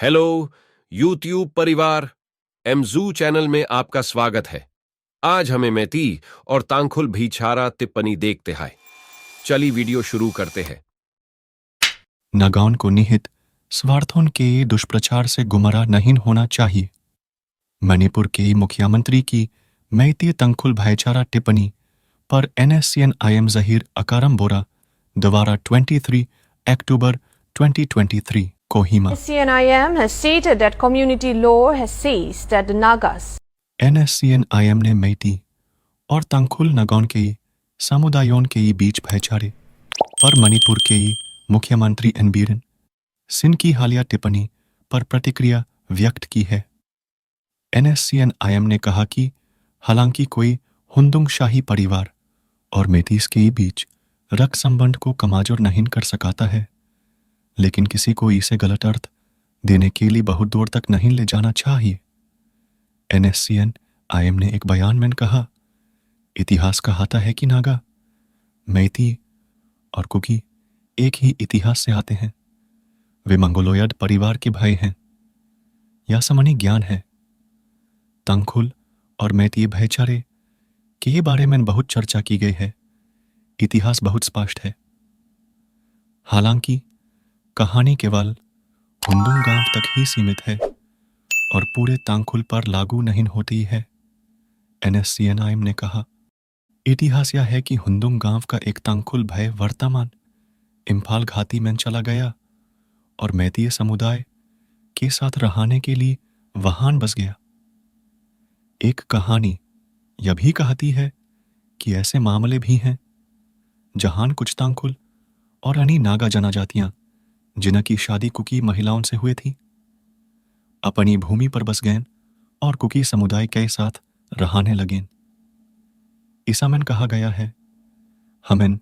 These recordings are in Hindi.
हेलो यूट्यूब परिवार, एमजू चैनल में आपका स्वागत है। आज हमें मैती और तांखुल भीछारा टिप्पणी देखते हैं। चलिए वीडियो शुरू करते हैं। नागाओं को निहित स्वार्थों के दुष्प्रचार से गुमराह नहीं होना चाहिए। मणिपुर के मुख्यमंत्री की मैती तंखुल भाईचारा टिप्पणी पर NSCN-IM जहीर अकारम बोरा द्वारा 23 अक्टूबर 2023 Kohima. NSCN-IM has stated that community law has said that the Nagas NSCN-IM ने मैती और तंखुल नागाओं के समुदायों के बीच भाईचारे पर मणिपुर के मुख्यमंत्री एन बीरेन सिंह की हालिया टिप्पणी पर प्रतिक्रिया व्यक्त की है। NSCN-IM ने कहा कि हालांकि कोई हुंदुंग शाही परिवार और मेतीस के बीच रक्त संबंध को कमजोर नहीं कर सकाता है, लेकिन किसी को इसे गलत अर्थ देने के लिए बहुत दूर तक नहीं ले जाना चाहिए। NSCN-IM ने एक बयान में कहा, इतिहास कहता है कि नागा, मैती और कुकी एक ही इतिहास से आते हैं। वे मंगोलोयड परिवार के भाई हैं। यह सामान्य ज्ञान है। तंखुल और मैती भाईचारे के बारे में बहुत चर्चा की गई है। इतिहास बहुत स्पष्ट है। हालांकि कहानी केवल हुंदुंग गांव तक ही सीमित है और पूरे तंखुल पर लागू नहीं होती है। NSCN-IM ने कहा, इतिहास यह है कि हुंदुंग गांव का एक तंखुल भाई वर्तमान इम्फाल घाटी में चला गया और मैती समुदाय के साथ रहने के लिए वहां बस गया। एक कहानी यह भी कहती है कि ऐसे मामले भी हैं जहां कुछ तंखुल और अन्य नागा जनजातियां जिनकी शादी कुकी महिलाओं से हुई थी अपनी भूमि पर बस गए और कुकी समुदाय के साथ रहने लगे। ईसा में कहा गया है, हमें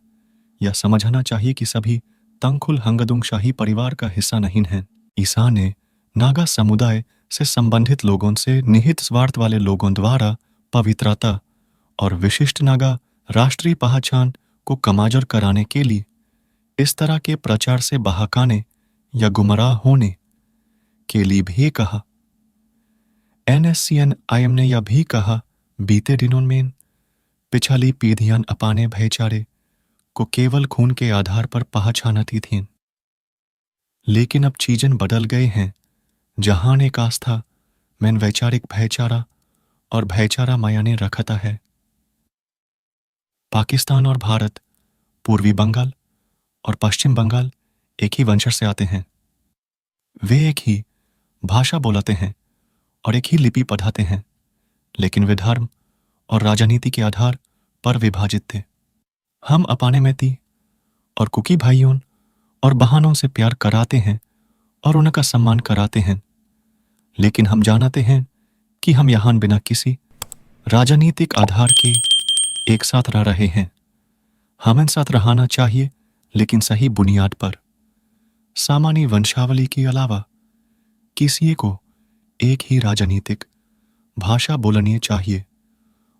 यह समझना चाहिए कि सभी तंखुल हंगदुंग शाही परिवार का हिस्सा नहीं हैं। ईसा ने नागा समुदाय से संबंधित लोगों से निहित स्वार्थ वाले लोगों द्वारा पवित्रता और विशिष्ट नागा राष्ट्रीय पहचान को कमजोर कराने के लिए इस तरह के प्रचार से बहकाने या गुमराह होने के लिए भी कहा। NSCN-IM ने यह भी कहा, बीते दिनों में पिछली पीढ़ियां अपने भाईचारे को केवल खून के आधार पर पहचानती थीं, लेकिन अब चीजें बदल गए हैं, जहां एक आस्था में वैचारिक भाईचारा और भाईचारा मायने रखता है। पाकिस्तान और भारत, पूर्वी बंगाल और पश्चिम बंगाल एक ही वंशज से आते हैं। वे एक ही भाषा बोलते हैं और एक ही लिपि पढ़ाते हैं, लेकिन वे धर्म और राजनीति के आधार पर विभाजित थे। हम अपने मैती और कुकी भाइयों और बहनों से प्यार कराते हैं और उनका सम्मान कराते हैं, लेकिन हम जानते हैं कि हम यहाँ बिना किसी राजनीतिक आधार के एक साथ रह रहे हैं। हमें साथ रहना चाहिए, लेकिन सही बुनियाद पर। सामान्य वंशावली के अलावा किसी को एक ही राजनीतिक भाषा बोलनी चाहिए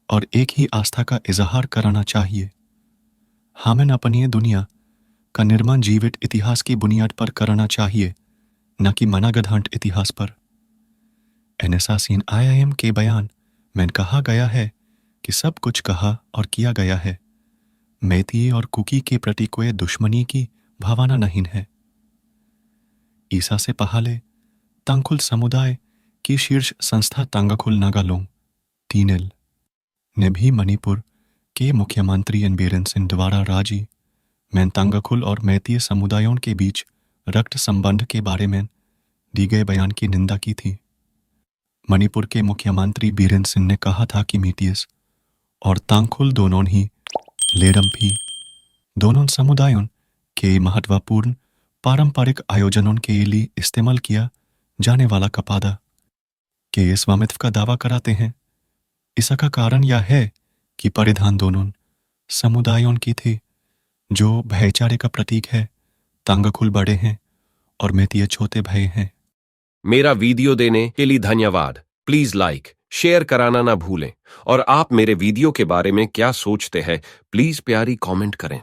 और एक ही आस्था का इजहार करना चाहिए। हमें अपनी दुनिया का निर्माण जीवित इतिहास की बुनियाद पर करना चाहिए, न कि मनागधांट इतिहास पर। NSCN-IM के बयान में कहा गया है कि सब कुछ कहा और किया गया है। मैती और कुकी के प्रति कोई दुश्मनी की भावना नहीं है। ईसा से पहले तंखुल समुदाय की शीर्ष संस्था तंगखुल नागालोंग तीनिल ने भी मणिपुर के मुख्यमंत्री एन बीरेन सिंह द्वारा राज्य में तंगखुल और मैती समुदायों के बीच रक्त संबंध के बारे में दी गए बयान की निंदा की थी। मणिपुर के मुख्यमंत्री बीरेन सिंह ने कहा था कि मैतीस और तंखुल दोनों ही लेरम्फी दोनों समुदायों के महत्वपूर्ण पारंपरिक आयोजनों के लिए इस्तेमाल किया जाने वाला कपादा के स्वामित्व का दावा कराते हैं। इसका कारण यह है कि परिधान दोनों समुदायों की थे, जो भाईचारे का प्रतीक है। तंगखुल बड़े हैं और मैती छोटे भाई हैं। मेरा वीडियो देने के लिए धन्यवाद। प्लीज लाइक शेयर कराना ना भूलें और आप मेरे वीडियो के बारे में क्या सोचते हैं प्लीज प्यारी कमेंट करें।